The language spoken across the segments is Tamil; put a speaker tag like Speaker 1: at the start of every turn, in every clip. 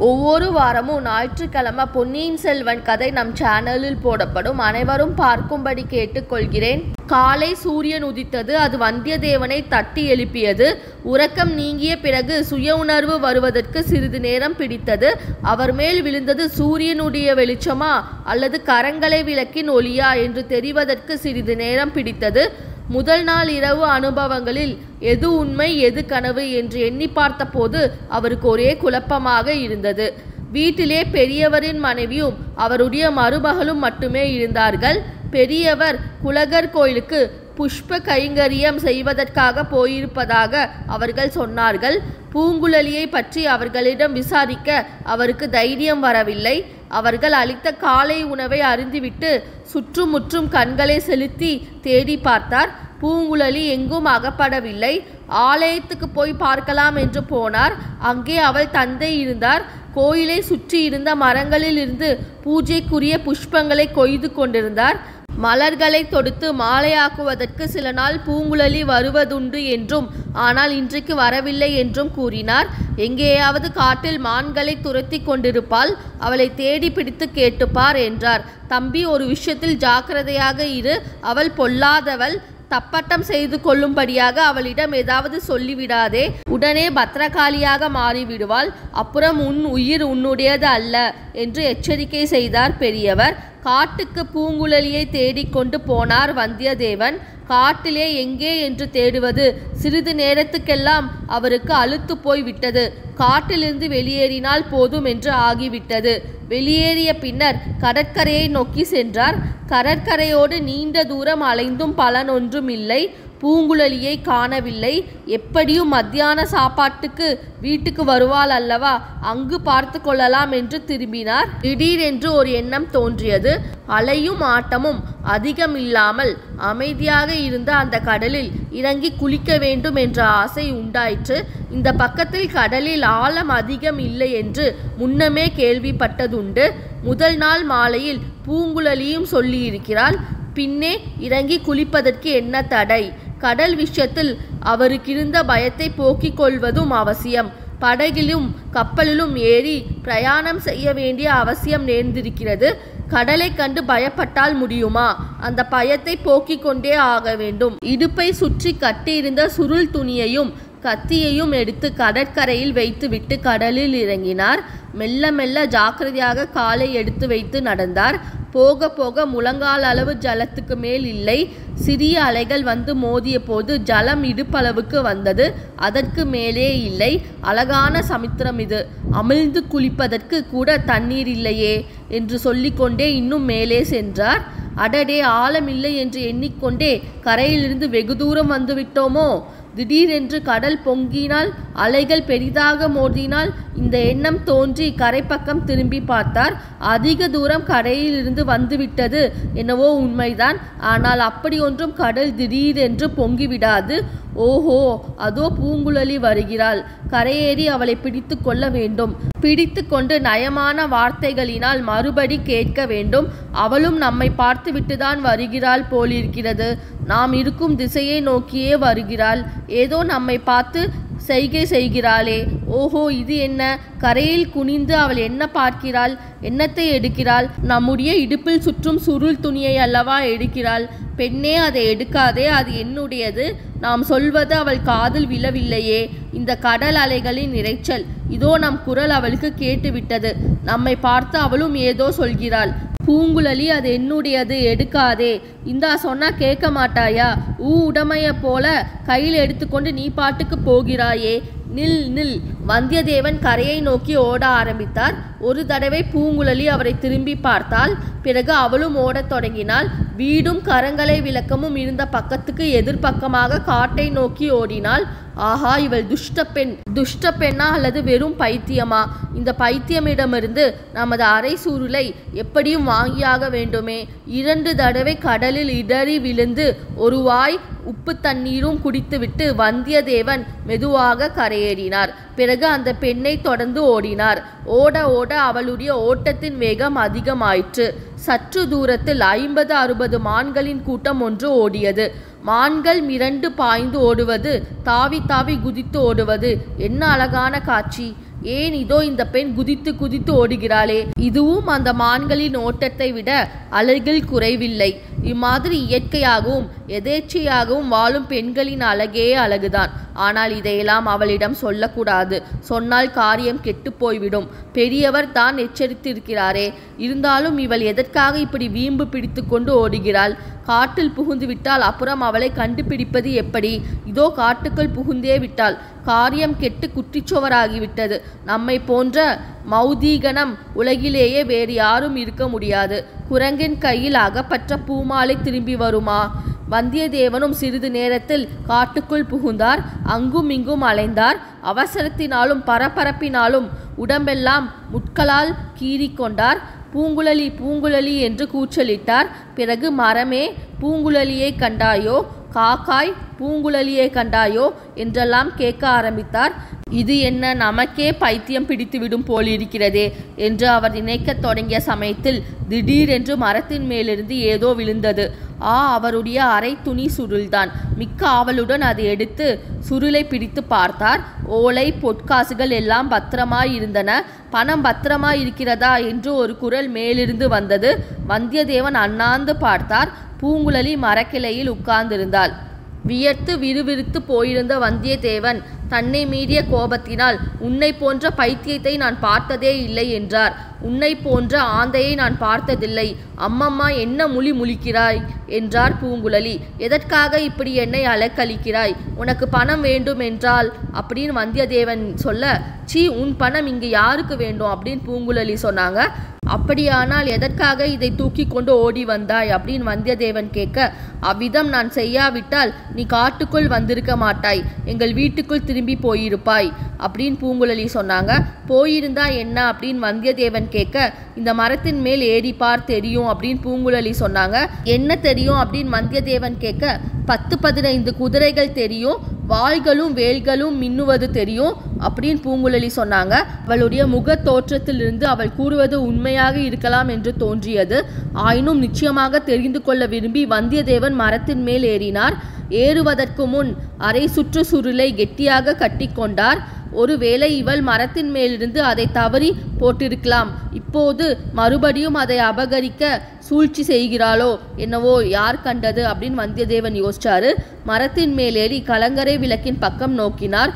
Speaker 1: ஒவ்வொரு வாரமும் ஞாயிற்றுக்கிழமை பொன்னியின் செல்வன் கதை நம் சேனலில் போடப்படும். அனைவரும் பார்க்கும்படி கேட்டுக்கொள்கிறேன். காலை சூரியன் உதித்தது. அது வந்தியத்தேவனை தட்டி எழுப்பியது. உறக்கம் நீங்கிய பிறகு சுய உணர்வு வருவதற்கு சிறிது நேரம் பிடித்தது. அவர் மேல் விழுந்தது சூரியனுடைய வெளிச்சமா அல்லது கரங்களை விளக்கின் ஒளியா என்று தெரிவதற்கு சிறிது நேரம் பிடித்தது. முதல் நாள் இரவு அனுபவங்களில் எது உண்மை எது கனவு என்று எண்ணி பார்த்தபோது அவருக்கு ஒரே குழப்பமாக இருந்தது. வீட்டிலே பெரியவரின் மனைவியும் அவருடைய மருமகளும் மட்டுமே இருந்தார்கள். பெரியவர் குலகர் கோயிலுக்கு புஷ்ப கைங்கரியம் செய்வதற்காக போயிருப்பதாக அவர்கள் சொன்னார்கள். பூங்குழலியை பற்றி அவர்களிடம் விசாரிக்க அவருக்கு தைரியம் வரவில்லை. அவர்கள் அளித்த காலை உணவை அருந்திவிட்டு சுற்றுமுற்றும் கண்களை செலுத்தி தேடி பார்த்தார். பூங்குழலி எங்கும் அகப்படவில்லை. ஆலயத்துக்கு போய் பார்க்கலாம் என்று போனார். அங்கே அவள் தந்தை இருந்தார். கோயிலை சுற்றி இருந்த மரங்களில் இருந்து பூஜைக்குரிய புஷ்பங்களை கொய்து கொண்டிருந்தார். மலர்களை தொடுத்து மாலையாக்குவதற்கு சில நாள் பூங்குழலி வருவதுண்டு என்றும் ஆனால் இன்றைக்கு வரவில்லை என்றும் கூறினார். எங்கேயாவது காட்டில் மான்களை துரத்தி கொண்டிருப்பாள், அவளை தேடி பிடித்து கேட்டுப்பார் என்றார். தம்பி, ஒரு விஷயத்தில் ஜாக்கிரதையாக இரு. அவள் பொல்லாதவள். தப்பட்டம் செய்து கொள்ளும்படியாக அவளிடம் ஏதாவது சொல்லிவிடாதே. உடனே பத்திரகாளியாக மாறிவிடுவாள். அப்புறம் உன் உயிர் உன்னுடையது அல்ல என்று எச்சரிக்கை செய்தார் பெரியவர். காட்டுக்கு பூங்குழலியை தேடிக்கொண்டு போனார் வந்தியத்தேவன். காட்டிலே எங்கே என்று தேடுவது. சிறிது நேரத்துக்கெல்லாம் அவருக்கு அலுத்து போய் விட்டது. காட்டிலிருந்து வெளியேறினால் போதும் என்று ஆகிவிட்டது. வெளியேறிய பின்னர் கடற்கரையை நோக்கி சென்றார். கடற்கரையோடு நீண்ட தூரம் அலைந்தும் பலனொன்றும் இல்லை. பூங்குழலியை காணவில்லை. எப்படியும் மத்தியான சாப்பாட்டுக்கு வீட்டுக்கு வருவாள் அல்லவா, அங்கு பார்த்து கொள்ளலாம் என்று திரும்பினார். திடீரென்று ஒரு எண்ணம் தோன்றியது. அலையும் ஆட்டமும் அதிகம் இல்லாமல் அமைதியாக இருந்த அந்த கடலில் இறங்கி குளிக்க வேண்டும் என்ற ஆசை உண்டாயிற்று. இந்த பக்கத்தில் கடலில் ஆழம் அதிகம் இல்லை என்று முன்னமே கேள்விப்பட்டதுண்டு. முதல் நாள் மாலையில் பூங்குழலியும் சொல்லியிருக்கிறாள். பின்னே இறங்கி குளிப்பதற்கு என்ன தடை? கடல் விஷயத்தில் அவருக்கிருந்த பயத்தை போக்கிக் கொள்வதும் அவசியம். படகிலும் கப்பலிலும் ஏறி பிரயாணம் செய்ய வேண்டிய அவசியம் நேர்ந்திருக்கிறது. கடலை கண்டு பயப்பட்டால் முடியுமா? அந்த பயத்தை போக்கிக் கொண்டே ஆக வேண்டும். இடுப்பை சுற்றி கட்டியிருந்த சுருள் துணியையும் கத்தியையும் எடுத்து கடற்கரையில் வைத்துவிட்டு கடலில் இறங்கினார். மெல்ல மெல்ல ஜாக்கிரதையாக காலை எடுத்து வைத்து நடந்தார். போக போக முழங்கால் அளவு ஜலத்துக்கு மேல் இல்லை. சிறிய அலைகள் வந்து மோதிய போது ஜலம் இடுப்பளவுக்கு வந்தது. அதற்கு மேலே இல்லை. அழகான சமுத்திரம் இது. அமிழ்ந்து குளிப்பதற்கு கூட தண்ணீர் இல்லையே என்று சொல்லிக்கொண்டே இன்னும் மேலே சென்றார். அடடே, ஆழம் இல்லை என்று எண்ணிக்கொண்டே கரையிலிருந்து வெகு தூரம் வந்துவிட்டோமோ? திடீரென்று கடல் பொங்கினால், அலைகள் பெரிதாக மோதினால் இந்த எண்ணம் தோன்றி கரைப்பக்கம் திரும்பி பார்த்தார். அதிக தூரம் கரையிலிருந்து வந்துவிட்டது என்னவோ உண்மைதான். ஆனால் அப்படி ஒன்றும் கடல் திடீரென்று பொங்கிவிடாது. ஓஹோ, அதோ பூங்குழலி வருகிறாள். கரையேறி அவளை பிடித்து கொள்ள வேண்டும். பிடித்து கொண்டு நயமான வார்த்தைகளினால் மறுபடி கேட்க வேண்டும். அவளும் நம்மை பார்த்துவிட்டுதான் வருகிறாள் போலிருக்கிறது. நாம் இருக்கும் திசையை நோக்கியே வருகிறாள். ஏதோ நம்மை பார்த்து செய்கை செய்கிறாளே. ஓஹோ, இது என்ன? கரையில் குனிந்து அவள் என்ன பார்க்கிறாள்? என்னத்தை எடுக்கிறாள்? நம்முடைய இடுப்பில் சுற்றும் சுருள் துணியை அல்லவா எடுக்கிறாள். பெண்ணே, அதை எடுக்காதே, அது என்னுடையது. நாம் சொல்வது அவள் காதில் விழவில்லையே. இந்த கடல் அலைகளின் இரைச்சல். இதோ நம் குரல் அவளுக்கு கேட்டுவிட்டது. நம்மை பார்த்து அவளும் ஏதோ சொல்கிறாள். பூங்குழலி, அது என்னுடையது, எடுக்காதே. இந்தா சொன்னா கேட்க மாட்டாயா? உடமைய போல கையில் எடுத்துக்கொண்டு நீ பாட்டுக்கு போகிறாயே. நில் நில். வந்தியத்தேவன் கரையை நோக்கி ஓட ஆரம்பித்தார். ஒரு தடவை பூங்குழலி அவரை திரும்பி பார்த்தாள். பிறகு அவளும் ஓடத் தொடங்கினாள். வீடும் கரங்களை விளக்கமும் இருந்த பக்கத்துக்கு எதிர்பக்கமாக காட்டை நோக்கி ஓடினாள். ஆஹா, இவள் துஷ்ட பெண். துஷ்ட பெண்ணா அல்லது வெறும் பைத்தியமா? இந்த பைத்தியமிடமிருந்து நமது அரை சுருளை எப்படியும் வாங்கியாக வேண்டுமே. 2 தடவை கடலில் இடறி விழுந்து ஒரு வாய் உப்பு தண்ணீரும் குடித்துவிட்டு வந்தியத்தேவன் மெதுவாக கரையேறினார். பிறகு அந்த பெண்ணை தொடர்ந்து ஓடினார். ஓட ஓட அவளுடைய ஓட்டத்தின் வேகம் அதிகமாயிற்று. சற்று தூரத்தில் 50-60 மான்களின் கூட்டம் ஒன்று ஓடியது. மான்கள் மிரண்டு பாய்ந்து ஓடுவது, தாவி தாவி குதித்து ஓடுவது என்ன அழகான காட்சி! ஏன் இதோ இந்த பெண் குதித்து குதித்து ஓடுகிறாளே, இதுவும் அந்த மான்களின் ஓட்டத்தை விட அழகில் குறைவில்லை. இம்மாதிரி இயற்கையாகவும் எதேச்சையாகவும் வாழும் பெண்களின் அழகே அழகுதான். ஆனால் இதையெல்லாம் அவளிடம் சொல்லக்கூடாது. சொன்னால் காரியம் கெட்டு போய்விடும். பெரியவர் தான் எச்சரித்திருக்கிறாரே. இருந்தாலும் இவள் எதற்காக இப்படி வீம்பு பிடித்து கொண்டு ஓடுகிறாள்? காட்டில் புகுந்து விட்டால் அப்புறம் அவளை கண்டுபிடிப்பது எப்படி? இதோ காட்டுக்குள் புகுந்தே விட்டாள். காரியம் கெட்டு குட்டிச்சுவராகிவிட்டது. நம்மை போன்ற மௌதீகனம் உலகிலேயே வேறு யாரும் இருக்க முடியாது. குரங்கின் கையில் அகப்பற்ற பூமாலை திரும்பி வருமா? வந்தியத்தேவனும் சிறிது நேரத்தில் காட்டுக்குள் புகுந்தார். அங்கும் இங்கும் அலைந்தார். அவசரத்தினாலும் பரபரப்பினாலும் உடம்பெல்லாம் முட்களால் கீறிக்கொண்டார். பூங்குழலி பூங்குழலி என்று கூச்சலிட்டார். பிறகு மரமே பூங்குழலியை கண்டாயோ, காக்காய் பூங்குழலியை கண்டாயோ என்றெல்லாம் கேட்க ஆரம்பித்தார். இது என்ன, நமக்கே பைத்தியம் பிடித்துவிடும் போலிருக்கிறதே என்று அவர் நினைக்கத் தொடங்கிய சமயத்தில் திடீரென்று மரத்தின் மேலிருந்து ஏதோ விழுந்தது. அவருடைய அரை துணி சுருள்தான். மிக்க ஆவலுடன் அதை எடுத்து சுருளை பிடித்து பார்த்தார். ஓலை பொற்காசுகள் எல்லாம் பத்திரமாய் இருந்தன. பணம் பத்திரமாய் இருக்கிறதா என்று ஒரு குரல் மேலிருந்து வந்தது. வந்தியத்தேவன் அண்ணாந்து பார்த்தார். பூங்குழலி மரக்கிளையில் உட்கார்ந்திருந்தாள். வியர்த்து விறுவிறுத்து போயிருந்த வந்தியத்தேவன் தன்னை மீறிய கோபத்தினால், உன்னை போன்ற பைத்தியத்தை நான் பார்த்ததே இல்லை என்றார். உன்னை போன்ற ஆந்தையை நான் பார்த்ததில்லை. அம்மம்மா, என்ன முழிக்கிறாய் என்றார் பூங்குழலி. எதற்காக இப்படி என்னை அலக்களிக்கிறாய்? உனக்கு பணம் வேண்டும் என்றால் அப்படின்னு வந்தியத்தேவன் சொல்ல, சீ, உன் பணம் இங்கு யாருக்கு வேண்டும் அப்படின்னு பூங்குழலி சொன்னாங்க. அப்படியானால் எதற்காக இதை தூக்கி கொண்டு ஓடி வந்தாய் அப்படின்னு வந்தியத்தேவன் கேட்க, அவ்விதம் நான் செய்யாவிட்டால் நீ காட்டுக்குள் வந்திருக்க மாட்டாய், எங்கள் வீட்டுக்குள் திரும்பி போயிருப்பாய் அப்படின்னு பூங்குழலி சொன்னாங்க. போயிருந்தா என்ன அப்படின்னு வந்தியத்தேவன் கேட்க, இந்த மரத்தின் மேல் ஏறிப்பார், தெரியும் அப்படின்னு பூங்குழலி சொன்னாங்க. என்ன தெரியும் அப்படின்னு வந்தியத்தேவன் கேட்க, 10-15 குதிரைகள் தெரியும், வாள்களும் வேல்களும் மின்னுவது தெரியும் அப்படின்னு பூங்குழலி சொன்னாங்க. அவளுடைய முக தோற்றத்திலிருந்து அவள் கூறுவது உண்மையாக இருக்கலாம் என்று தோன்றியது. ஆயினும் நிச்சயமாக தெரிந்து கொள்ள விரும்பி வந்தியத்தேவன் மரத்தின் மேல் ஏறினார். ஏறுவதற்கு முன் அரை சுற்று சுருளை கெட்டியாக கட்டி கொண்டார். ஒருவேளை இவள் மரத்தின் மேலிருந்து அதை தவறி போட்டிருக்கலாம். இப்போது மறுபடியும் அதை அபகரிக்க சூழ்ச்சி செய்கிறாளோ என்னவோ, யார் கண்டது அப்படின்னு வந்தியத்தேவன் யோசிச்சாரு. மரத்தின் மேலேறி கலங்கரை விளக்கின் பக்கம் நோக்கினார்.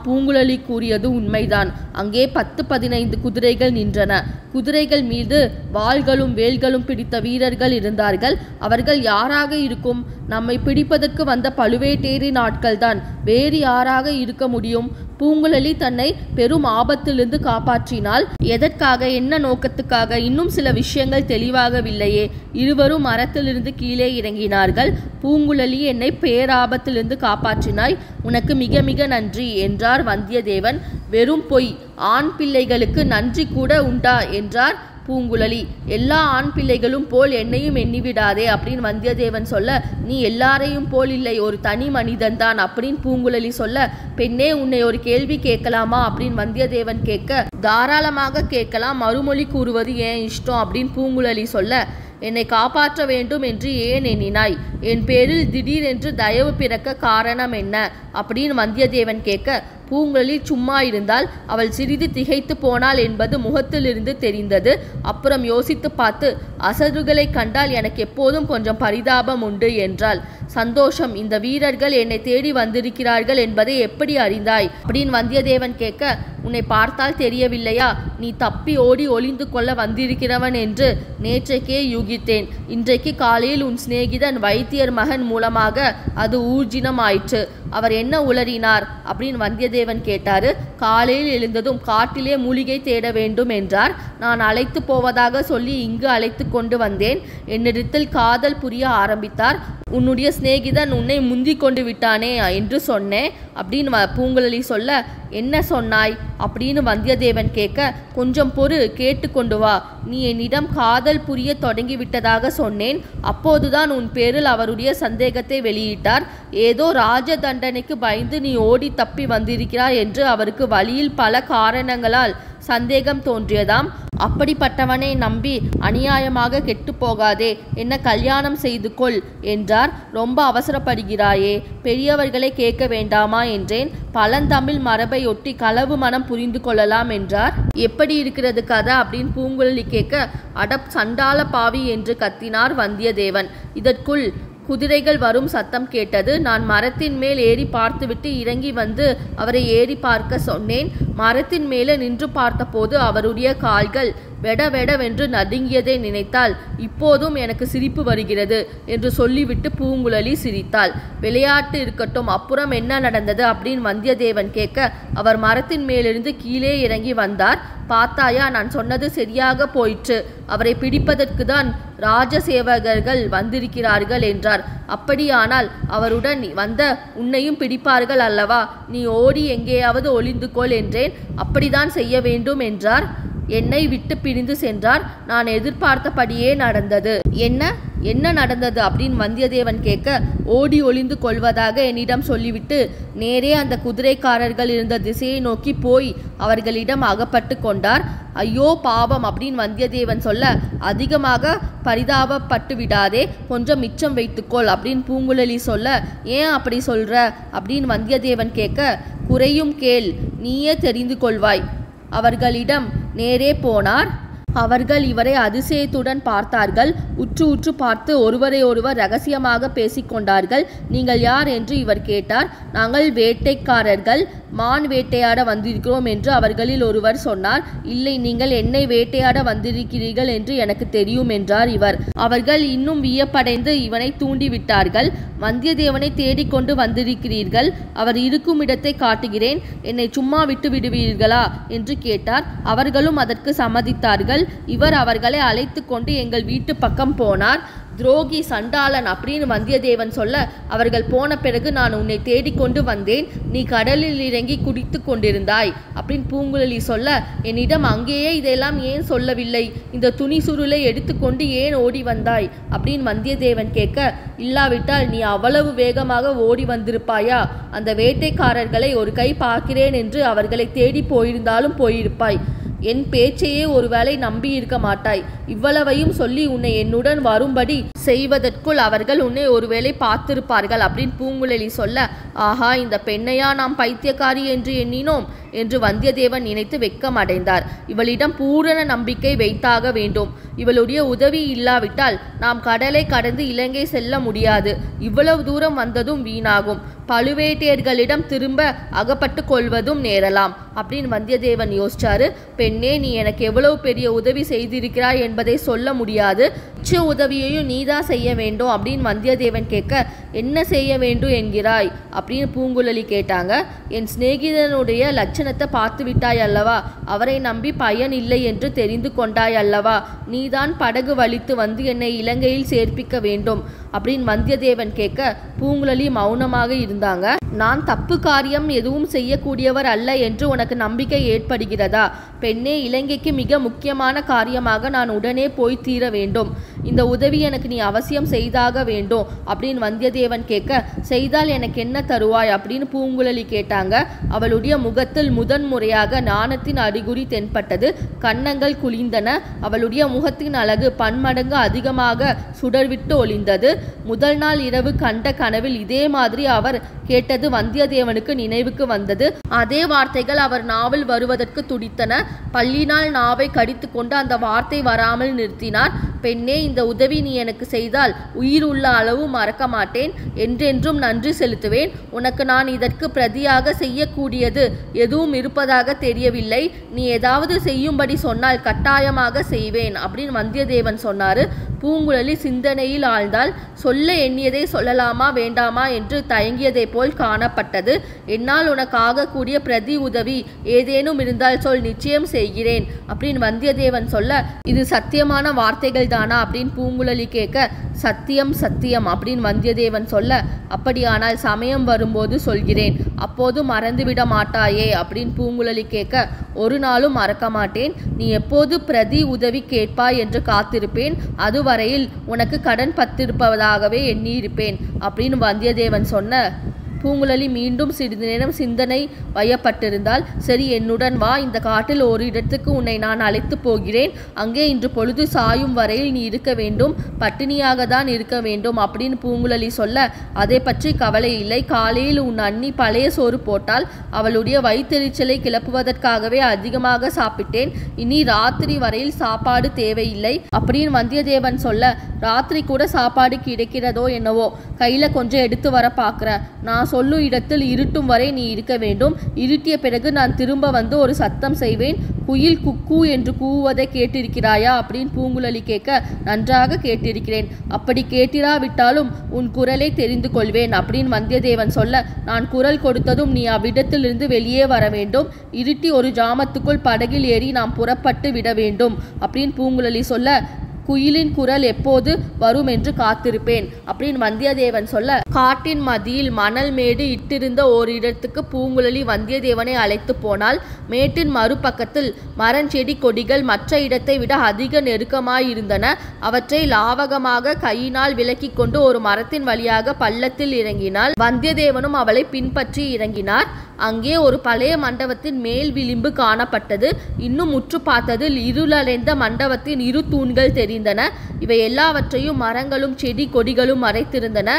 Speaker 1: பூங்குழலி கூறியது உண்மைதான். அங்கே 10-15 குதிரைகள் நின்றன. குதிரைகள் மீது வாள்களும் வேல்களும் பிடித்த வீரர்கள் இருந்தார்கள். அவர்கள் யாராக இருக்கும்? நம்மை பிடிப்பதற்கு வந்த பழுவேட்டேரின் ஆட்கள்தான். வேறு யாராக இருக்க முடியும்? பூங்குழலி தன்னை பெரும் ஆபத்திலிருந்து காப்பாற்றினாள். எதற்காக, என்ன நோக்கத்துக்காக? இன்னும் சில விஷயங்கள் தெளிவாகவில்லையே. இருவரும் மரத்திலிருந்து கீழே இறங்கினார்கள். பூங்குழலி, என்னை பேராபத்திலிருந்து காப்பாற்றினாய், உனக்கு மிக மிக நன்றி என்றார் வந்தியத்தேவன். வெறும் பொய், ஆண் பிள்ளைகளுக்கு நன்றி கூட உண்டா என்றார் பூங்குழலி. எல்லா ஆண் பிள்ளைகளும் போல் என்னையும் எண்ணிவிடாதே அப்படின்னு வந்தியத்தேவன் சொல்ல, நீ எல்லாரையும் போல் இல்லை, ஒரு தனி மனிதன் தான் அப்படின்னு பூங்குழலி சொல்ல, பெண்ணே, உன்னை ஒரு கேள்வி கேட்கலாமா அப்படின்னு வந்தியத்தேவன் கேட்க, தாராளமாக கேட்கலாம், மறுமொழி கூறுவது ஏன் இஷ்டம் அப்படின்னு பூங்குழலி சொல்ல, என்னை காப்பாற்ற வேண்டும் என்று ஏன் எண்ணினாய்? என் பேரில் திடீரென்று தயவு பிறக்க காரணம் என்ன அப்படின்னு வந்தியத்தேவன் கேட்க, பூங்குழலி சும்மா இருந்தால். அவள் சிறிது திகைத்து போனாள் என்பது முகத்திலிருந்து தெரிந்தது. அப்புறம் யோசித்து பார்த்து, அசடுகளை கண்டால் எனக்கு எப்போதும் கொஞ்சம் பரிதாபம் உண்டு என்றாள். சந்தோஷம். இந்த வீரர்கள் என்னை தேடி வந்திருக்கிறார்கள் என்பதை எப்படி அறிந்தாய் அப்படின்னு வந்தியத்தேவன் கேட்க, உன்னை பார்த்தால் தெரியவில்லையா? நீ தப்பி ஓடி ஒளிந்து கொள்ள வந்திருக்கிறவன் என்று நேற்றைக்கே யூகித்தேன். இன்றைக்கு காலையில் உன் சிநேகிதன் வைத்தியர் மகன் மூலமாக அது ஊர்ஜினம் ஆயிற்று. அவர் என்ன உளறினார் அப்படின்னு வந்தியத்தேவன் கேட்டாரு. காலையில் எழுந்ததும் காட்டிலே மூலிகை தேட வேண்டும் என்றார். நான் அழைத்து போவதாக சொல்லி இங்கு அழைத்து கொண்டு வந்தேன். என்னிடத்தில் காதல் புரிய ஆரம்பித்தார். உன்னுடைய சிநேகிதன் உன்னை முந்தி கொண்டு விட்டானே என்று சொன்னேன் அப்படின்னு பூங்குழலி சொல்ல, என்ன சொன்னாய் அப்படின்னு வந்தியத்தேவன் கேட்க, கொஞ்சம் பொறு, கேட்டு கொண்டு வா. நீ என்னிடம் காதல் புரிய தொடங்கிவிட்டதாக சொன்னேன். அப்போதுதான் உன் பேரில் அவருடைய சந்தேகத்தை வெளியிட்டார். ஏதோ ராஜ தண்டனைக்கு பயந்து நீ ஓடி தப்பி வந்திருக்கிறாய் என்று அவருக்கு வழியில் பல காரணங்களால் சந்தேகம் தோன்றியதாம். அப்படிப்பட்டவனை நம்பி அநியாயமாக கெட்டு போகாதே, என்ன கல்யாணம் செய்து கொள் என்றார். ரொம்ப அவசரப்படுகிறாயே, பெரியவர்களை கேட்க வேண்டாமா என்றேன். பழந்தமிழ் மரபையொட்டி களவு மனம் புரிந்து கொள்ளலாம் என்றார். எப்படி இருக்கிறது கதை அப்படின்னு பூங்குழலி கேட்க, அடப் சண்டால பாவி என்று கத்தினார் வந்தியத்தேவன். இதற்குள் குதிரைகள் வரும் சத்தம் கேட்டது. நான் மரத்தின் மேல் ஏறி பார்த்துவிட்டு இறங்கி வந்து அவரை ஏறி பார்க்க சொன்னேன். மரத்தின் மேலே நின்று பார்த்தபோது அவருடைய கால்கள் வெடவெடவென்று நடுங்கியதை நினைத்தால் இப்போதும் எனக்கு சிரிப்பு வருகிறது என்று சொல்லிவிட்டு பூங்குழலி சிரித்தாள். விளையாட்டு இருக்கட்டும், அப்புறம் என்ன நடந்தது அப்படின்னு வந்தியத்தேவன் கேட்க, அவர் மரத்தின் மேலிருந்து கீழே இறங்கி வந்தார். பார்த்தாயா, நான் சொன்னது சரியாக போயிற்று. அவரை பிடிப்பதற்கு தான் ராஜசேவகர்கள் வந்திருக்கிறார்கள் என்றார். அப்படியானால் அவருடன் வந்த உன்னையும் பிடிப்பார்கள் அல்லவா? நீ ஓடி எங்கேயாவது ஒளிந்து கொள் என்றேன். அப்படித்தான் செய்ய வேண்டும் என்றார். என்னை விட்டு பிரிந்து சென்றார். நான் எதிர்பார்த்தபடியே நடந்தது. என்ன நடந்தது அப்படின்னு வந்தியத்தேவன் கேட்க, ஓடி ஒளிந்து கொள்வதாக என்னிடம் சொல்லிவிட்டு நேரே அந்த குதிரைக்காரர்கள் இருந்த திசையை நோக்கி போய் அவர்களிடம் அகப்பட்டு கொண்டார். ஐயோ பாவம் அப்படின்னு வந்தியத்தேவன் சொல்ல, அதிகமாக பரிதாபப்பட்டு விடாதே, கொஞ்சம் மிச்சம் வைத்துக்கொள் அப்படின்னு பூங்குழலி சொல்ல, ஏன் அப்படி சொல்ற அப்படின்னு வந்தியத்தேவன் கேட்க, குறையும் கேள், நீயே தெரிந்து கொள்வாய். அவர்களிடம் நேரே போனார். அவர்கள் இவரை அதிசயத்துடன் பார்த்தார்கள். உற்று உற்று பார்த்து ஒருவரை ஒருவர் ரகசியமாக பேசிக்கொண்டார்கள். நீங்கள் யார் என்று இவர் கேட்டார். நாங்கள் வேட்டைக்காரர்கள், மான் வேட்டையாட வந்திருக்கிறோம் என்று அவர்களில் ஒருவர் சொன்னார். இல்லை, நீங்கள் என்னை வேட்டையாட வந்திருக்கிறீர்கள் என்று எனக்கு தெரியும் என்றார் இவர். அவர்கள் இன்னும் வியப்படைந்து இவனை தூண்டிவிட்டார்கள். வந்தியத்தேவனை தேடிக்கொண்டு வந்திருக்கிறீர்கள், அவர் இருக்கும் இடத்தை காட்டுகிறேன், என்னை சும்மா விட்டு விடுவீர்களா என்று கேட்டார். அவர்களும் அதற்கு சம்மதித்தார்கள். இவர் அவர்களை அழைத்து கொண்டு எங்கள் வீட்டு பக்கம் போனார். துரோகி, சண்டாளன் அப்படின்னு வந்தியத்தேவன் சொல்ல, அவர்கள் போன பிறகு நான் உன்னை தேடிக்கொண்டு வந்தேன். நீ கடலில் இறங்கி குடித்து கொண்டிருந்தாய் அப்படின்னு பூங்குழலி சொல்ல, என்னிடம் அங்கேயே இதெல்லாம் ஏன் சொல்லவில்லை? இந்த துணி சுருளை எடுத்துக்கொண்டு ஏன் ஓடி வந்தாய் அப்படின்னு வந்தியத்தேவன் கேட்க, இல்லாவிட்டால் நீ அவ்வளவு வேகமாக ஓடி வந்திருப்பாயா? அந்த வேட்டைக்காரர்களை ஒரு கை பார்க்கிறேன் என்று அவர்களை தேடி போயிருந்தாலும் போயிருப்பாய். என் பேச்சையே ஒருவேளை நம்பி இருக்க மாட்டாய். இவ்வளவையும் சொல்லி உன்னை என்னுடன் வரும்படி செய்வதற்குள் அவர்கள் உன்னை ஒருவேளை பார்த்திருப்பார்கள் அப்படின்னு பூங்குழலி சொல்ல, ஆஹா, இந்த பெண்ணையா நாம் பைத்தியக்காரி என்று எண்ணினோம் என்று வந்தியத்தேவன் நினைத்து வெட்கம் அடைந்தார். இவளிடம் பூரண நம்பிக்கை வைத்தாக வேண்டும். இவளுடைய உதவி இல்லாவிட்டால் நாம் கடலை கடந்து இலங்கை செல்ல முடியாது. இவ்வளவு தூரம் வந்ததும் வீணாகும். பழுவேட்டையர்களிடம் திரும்ப அகப்பட்டு கொள்வதும் நேரலாம் அப்படின்னு வந்தியத்தேவன் யோசிச்சாரு. பெண்ணே, நீ எனக்கு எவ்வளவு பெரிய உதவி செய்திருக்கிறாய் என்பதை சொல்ல முடியாது. மிச்ச உதவியையும் நீதான் செய்ய வேண்டும் அப்படின்னு வந்தியத்தேவன் கேட்க, என்ன செய்ய வேண்டும் என்கிறாய் அப்படின்னு பூங்குழலி கேட்டாங்க. என் சிநேகிதனுடைய லட்சணத்தை பார்த்து விட்டாய் அல்லவா? அவரை நம்பி பயன் இல்லை என்று தெரிந்து கொண்டாய் அல்லவா? நீதான் படகு வலித்து வந்து என்னை இலங்கையில் சேர்ப்பிக்க வேண்டும் அப்படின்னு வந்தியத்தேவன் கேட்க, பூங்குழலி மௌனமாக இருந்தாங்க. நான் தப்பு காரியம் எதுவும் செய்யக்கூடியவர் அல்ல என்று உனக்கு நம்பிக்கை ஏற்படுகிறதா? பெண்ணே, இலங்கைக்கு மிக முக்கியமான காரியமாக நான் உடனே போய் தீர வேண்டும். இந்த உதவி எனக்கு நீ அவசியம் செய்தாக வேண்டும் அப்படின்னு வந்தியத்தேவன் கேட்க, செய்தால் எனக்கு என்ன தருவாய் அப்படின்னு பூங்குழலி கேட்டாங்க. அவளுடைய முகத்தில் முதன் முறையாக நாணத்தின் அறிகுறி தென்பட்டது. கன்னங்கள் குளிந்தன. அவளுடைய முகத்தின் அழகு பன்மடங்கு அதிகமாக சுடர்விட்டு ஒளிந்தது. முதல் நாள் இரவு கண்ட கனவில் இதே மாதிரி அவர் கேட்டது வந்தியத்தேவனுக்கு நினைவுக்கு வந்தது. அதே வார்த்தைகள் அவர் நாவில் வருவதற்கு துடித்தன. பல்லினால் நாவை கடித்து கொண்டு அந்த வார்த்தை வராமல் நிறுத்தினார். பெண்ணே, இந்த உதவி நீ எனக்கு செய்தால் உயிர் உள்ள அளவு மறக்க மாட்டேன். என்றென்றும் நன்றி செலுத்துவேன். உனக்கு நான் இதற்கு பிரதியாக செய்யக்கூடியது எதுவும் இருப்பதாக தெரியவில்லை. நீ ஏதாவது செய்யும்படி சொன்னால் கட்டாயமாக செய்வேன் அப்படின்னு வந்தியத்தேவன் சொன்னாரு. பூங்குழலி சிந்தனையில் ஆழ்ந்தாள். சொல்ல எண்ணியதை சொல்லலாமா வேண்டாமா என்று தயங்கியதை போல் காணப்பட்டது. என்னால் உனக்கு ஆகக்கூடிய பிரதி உதவி ஏதேனும் இருந்தால் சொல், நிச்சயம் செய்கிறேன் அப்படின்னு வந்தியத்தேவன் சொல்ல, இது சத்தியமான வார்த்தைகள் தானா அப்படின்னு பூங்குழலி கேட்க, சத்தியம் சத்தியம் அப்படின்னு வந்தியத்தேவன் சொல்ல, அப்படியானால் சமயம் வரும்போது சொல்கிறேன், அப்போது மறந்துவிட மாட்டாயே அப்படின்னு பூங்குழலி கேட்க, ஒரு நாளும் மறக்க மாட்டேன். நீ எப்போது பிரதி உதவி கேட்பாய் என்று காத்திருப்பேன். அதுவரையில் உனக்கு கடன் பத்திருப்பதாகவே எண்ணியிருப்பேன் அப்படின்னு வந்தியத்தேவன் சொன்ன பூங்குழலி மீண்டும் சிறிது நேரம் சிந்தனை வயப்பட்டிருந்தாள். சரி, என்னுடன் வா, இந்த காட்டில் ஒரு இடத்துக்கு உன்னை நான் அழைத்து போகிறேன். அங்கே இன்று பொழுது சாயும் வரையில் நீ இருக்க வேண்டும், பட்டினியாக தான் இருக்க வேண்டும் அப்படின்னு பூங்குழலி சொல்ல, அதை பற்றி கவலை இல்லை, காலையில் உன் அண்ணி பழைய சோறு போட்டால் அவளுடைய வயிற்றெரிச்சலை கிளப்புவதற்காகவே அதிகமாக சாப்பிட்டேன். இனி ராத்திரி வரையில் சாப்பாடு தேவையில்லை அப்படின்னு வந்தியத்தேவன் சொல்ல, ராத்திரி கூட சாப்பாடு கிடைக்கிறதோ என்னவோ, கையில கொஞ்சம் எடுத்து வர பார்க்குற. நான் சொல்லும் இடத்தில் இருட்டும் வரை நீ இருக்க வேண்டும். இருட்டிய பிறகு நான் திரும்ப வந்து ஒரு சத்தம் செய்வேன். குயில் குக்கு என்று கூவுவதை கேட்டிருக்கிறாயா அப்படின்னு பூங்குழலி கேட்க, நன்றாக கேட்டிருக்கிறேன். அப்படி கேட்டிராவிட்டாலும் உன் குரலை தெரிந்து கொள்வேன் அப்படின்னு வந்தியத்தேவன் சொல்ல, நான் குரல் கொடுத்ததும் நீ அவ்விடத்திலிருந்து வெளியே வர வேண்டும். இருட்டி ஒரு ஜாமத்துக்குள் படகில் ஏறி நாம் புறப்பட்டு விட வேண்டும் அப்படின்னு பூங்குழலி சொல்ல, குயிலின் குரல் எப்போது வரும் என்று காத்திருப்பேன் அப்படின்னு வந்தியத்தேவன் சொல்ல, காட்டின் மத்தியில் மணல் மேடு இட்டிருந்த ஓரிடத்துக்கு பூங்குழலி வந்தியத்தேவனை அழைத்து போனாள். மேட்டின் மறுபக்கத்தில் மரஞ்செடி கொடிகள் மற்ற இடத்தை விட அதிக நெருக்கமாயிருந்தன. அவற்றை லாவகமாக கையினால் விலக்கி கொண்டு ஒரு மரத்தின் வழியாக பள்ளத்தில் இறங்கினாள். வந்தியத்தேவனும் அவளை பின்பற்றி இறங்கினார். அங்கே ஒரு பழைய மண்டபத்தின் மேல் விளிம்பு காணப்பட்டது. இன்னும் உற்று பார்த்ததில் இருளடைந்த மண்டபத்தின் இரு தூண்கள் தெரிந்தன. இவை எல்லாவற்றையும் மரங்களும் செடி கொடிகளும் மறைத்திருந்தன.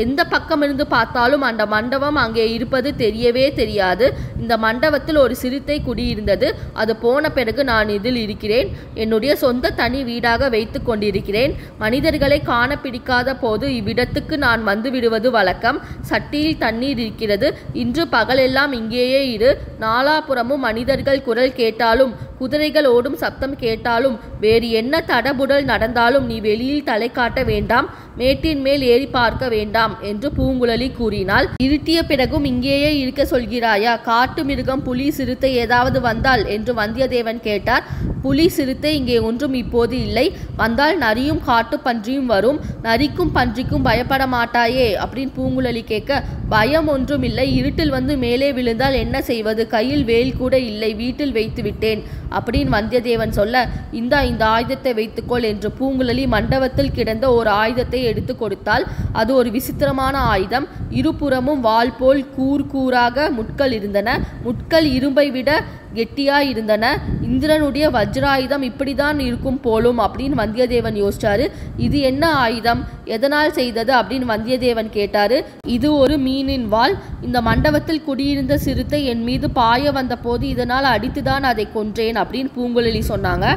Speaker 1: எந்த பக்கமிருந்து பார்த்தாலும் அந்த மண்டபம் அங்கே இருப்பது தெரியவே தெரியாது. இந்த மண்டபத்தில் ஒரு சிறுத்தை குடியிருந்தது. அது போன பிறகு நான் இதில் இருக்கிறேன். என்னுடைய சொந்த தனி வீடாக வைத்து கொண்டிருக்கிறேன். மனிதர்களை காண பிடிக்காத போது இவ்விடத்துக்கு நான் வந்து விடுவது வழக்கம். சட்டியில் தண்ணீர் இருக்கிறது. இன்று பகலெல்லாம் இங்கேயே இரு. நாலாபுறமும் மனிதர்கள் குரல் கேட்டாலும் குதிரைகள் ஓடும் சத்தம் கேட்டாலும் வேறு என்ன தடபுடல் நடந்தாலும் நீ வெளியில் தலை காட்ட வேண்டாம், மேட்டின் மேல் ஏறி பார்க்க வேண்டாம் என்று பூங்குழலி கூறினாள். இருட்டிய பிறகும் இங்கேயே இருக்க சொல்கிறாயா? காட்டு மிருகம், புலி, சிறுத்தை ஏதாவது வந்தால் என்று வந்தியத்தேவன் கேட்டார். புலி சிறுத்தை இங்கே ஒன்றும் இப்போது இல்லை. வந்தால் நரியும் காட்டு பன்றியும் வரும். நரிக்கும் பன்றிக்கும் பயப்பட மாட்டாயே அப்படின்னு பூங்குழலி கேட்க, பயம் ஒன்றும் இல்லை. இருட்டில் வந்து மேலே விழுந்தால் என்ன செய்வது? கையில் வேல் கூட இல்லை, வீட்டில் வைத்து விட்டேன் அப்படின்னு வந்தியத்தேவன் சொல்ல, இந்த ஆயுதத்தை வைத்துக்கொள் என்று பூங்குழலி மண்டபத்தில் கிடந்த ஒரு ஆயுதத்தை எடுத்து கொடுத்தாள். அது ஒரு விசித்திரமான ஆயுதம். இருபுறமும் வாள் போல் கூறாக முட்கள் இருந்தன. முட்கள் இரும்பை விட கெட்டியாய் இருந்தன. இந்திரனுடைய வஜ்ராயுதம் இப்படிதான் இருக்கும் போலும் அப்படின்னு வந்தியத்தேவன் யோசிச்சாரு. இது என்ன ஆயுதம், எதனால் செய்தது அப்படின்னு வந்தியத்தேவன் கேட்டாரு. இது ஒரு மீனின் வாள். இந்த மண்டபத்தில் குடியிருந்த சிறுத்தை என் மீது பாய வந்த போது இதனால் அடித்துதான் அதை கொன்றேன் அப்படின்னு பூங்குழலி சொன்னாங்க.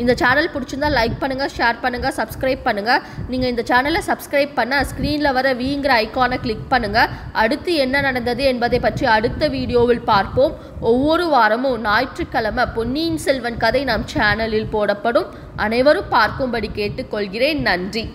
Speaker 1: இந்த சேனல் பிடிச்சிருந்தா லைக் பண்ணுங்கள், ஷேர் பண்ணுங்கள், சப்ஸ்கிரைப் பண்ணுங்கள். நீங்கள் இந்த சேனலை சப்ஸ்கிரைப் பண்ண ஸ்க்ரீனில் வர வீங்கிற ஐக்கானை கிளிக் பண்ணுங்கள். அடுத்து என்ன நடந்தது என்பதை பற்றி அடுத்த வீடியோவில் பார்ப்போம். ஒவ்வொரு வாரமும் ஞாயிற்றுக்கிழமை பொன்னியின் செல்வன் கதை நம் சேனலில் போடப்படும். அனைவரும் பார்க்கும்படி கேட்டுக்கொள்கிறேன். நன்றி.